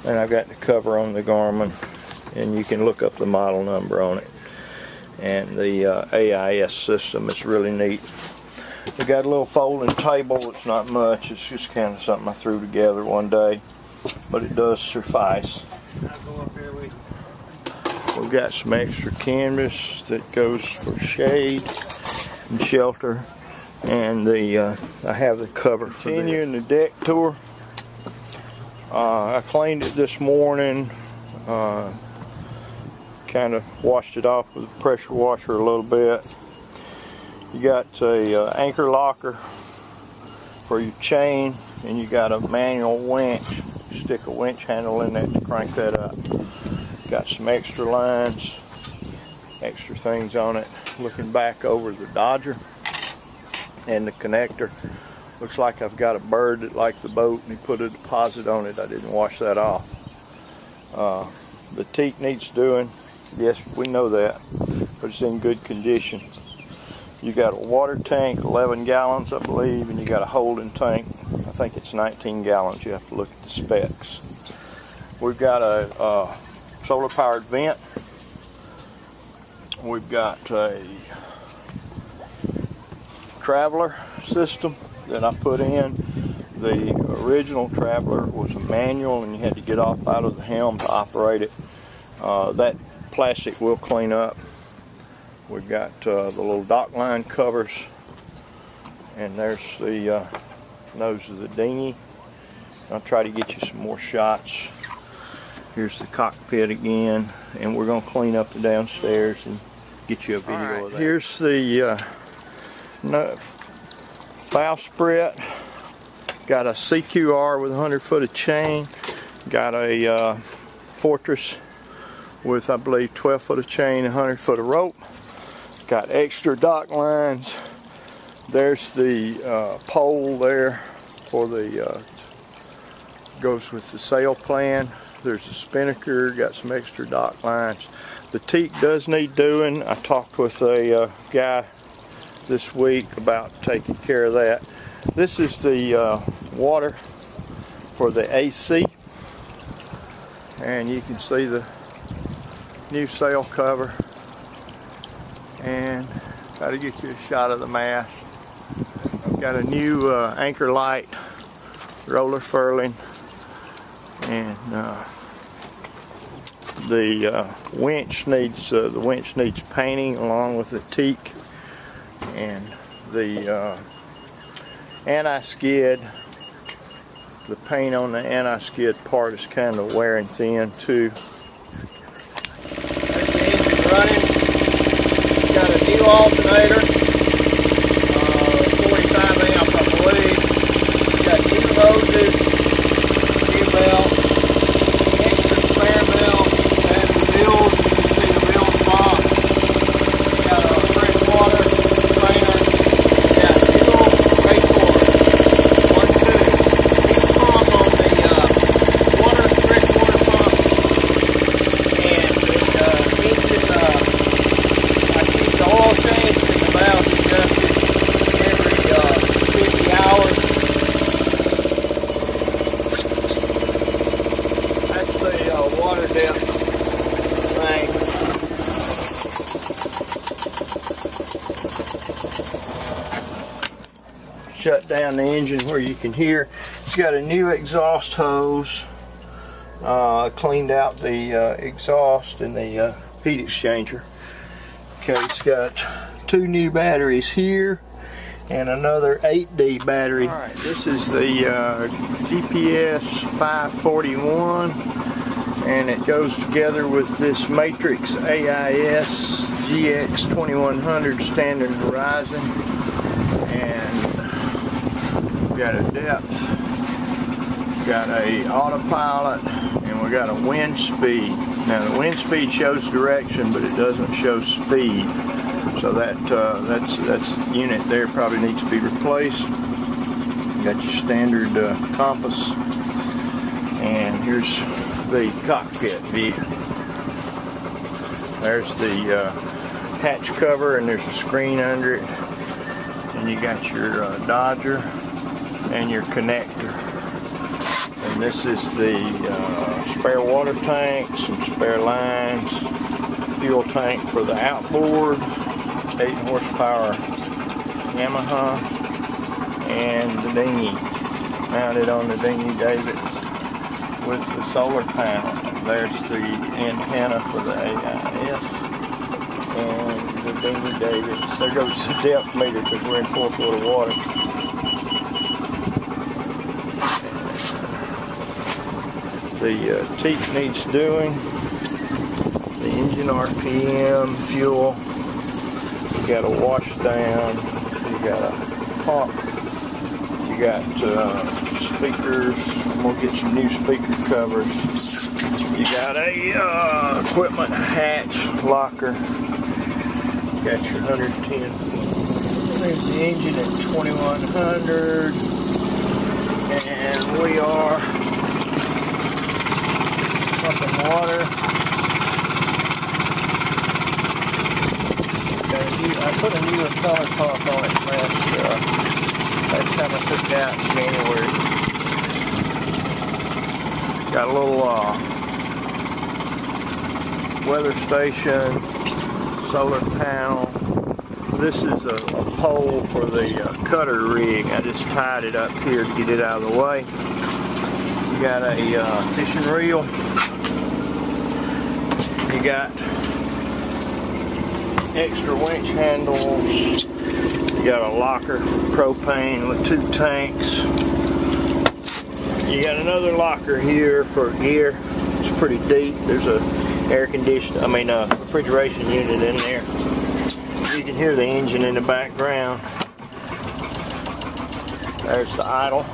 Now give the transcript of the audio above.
And I've got the cover on the Garmin, and you can look up the model number on it. And the AIS system is really neat. We got a little folding table. It's not much. It's just kind of something I threw together one day, but it does suffice. We've got some extra canvas that goes for shade and shelter, and I have the cover for continuing the deck tour. I cleaned it this morning. Kind of washed it off with a pressure washer a little bit. You got a anchor locker for your chain, and you got a manual winch. Stick a winch handle in that to crank that up. Got some extra lines, extra things on it. Looking back over the Dodger and the connector, looks like I've got a bird that liked the boat and he put a deposit on it. I didn't wash that off. The teak needs doing. Yes, we know that, but it's in good condition. You got a water tank, 11 gallons I believe, and you got a holding tank. I think it's 19 gallons. You have to look at the specs. We've got a solar powered vent. We've got a traveler system that I put in. The original traveler was a manual, and you had to get off out of the helm to operate it. That plastic will clean up. We've got the little dock line covers, and there's the nose of the dinghy. I'll try to get you some more shots. Here's the cockpit again, and we're going to clean up the downstairs and get you a video of that. Here's the bowsprit. Got a CQR with 100 foot of chain. Got a Fortress with, I believe, 12 foot of chain, 100 foot of rope. Got extra dock lines. There's the pole there for the goes with the sail plan. There's a spinnaker. Got some extra dock lines. The teak does need doing. I talked with a guy this week about taking care of that. This is the water for the AC, and you can see the new sail cover, and try to get you a shot of the mast. Got a new anchor light, roller furling, and the winch needs painting along with the teak, and the anti-skid. The paint on the anti-skid part is kind of wearing thin too. Running. Got a new alternator, 45 amp I believe. Got new hoses, new belt, extra spare belt, and the bills. You can see the bills box. Got a freshwater strainer. Got fuel brake cord. 1, 2. New pump on the freshwater pump. And the engine. I keep the oil change and the valve adjusted every 50 hours. That's the water depth thing. Shut down the engine where you can hear. It's got a new exhaust hose. Cleaned out the exhaust and the heat exchanger. Okay, it's got 2 new batteries here and another 8D battery. Alright, this is the GPS 541, and it goes together with this Matrix AIS GX 2100 standard horizon, and we've got a depth, we've got a autopilot, and we got a wind speed. Now the wind speed shows direction, but it doesn't show speed. So that's unit there probably needs to be replaced. You got your standard compass, and here's the cockpit view. There's the hatch cover, and there's a screen under it, and you got your Dodger and your connector. And this is the spare water tank, some spare lines, fuel tank for the outboard, 8 horsepower Yamaha, and the dinghy mounted on the dinghy davits with the solar panel. There's the antenna for the AIS and the dinghy davits. There goes the depth meter because we're in 4 foot of water. The teak needs doing. The engine RPM, fuel. You got a wash down. You got a pump. You got speakers. I'm gonna get some new speaker covers. You got a equipment hatch locker. You got your 110. There's the engine at 2100, and we are pumping water. I put a new color pump on it last time I took it out in January. Got a little weather station, solar panel. This is a pole for the cutter rig. I just tied it up here to get it out of the way. You got a fishing reel. You got extra winch handles. You got a locker for propane with 2 tanks. You got another locker here for gear. It's pretty deep. There's a refrigeration unit in there. You can hear the engine in the background. There's the idle.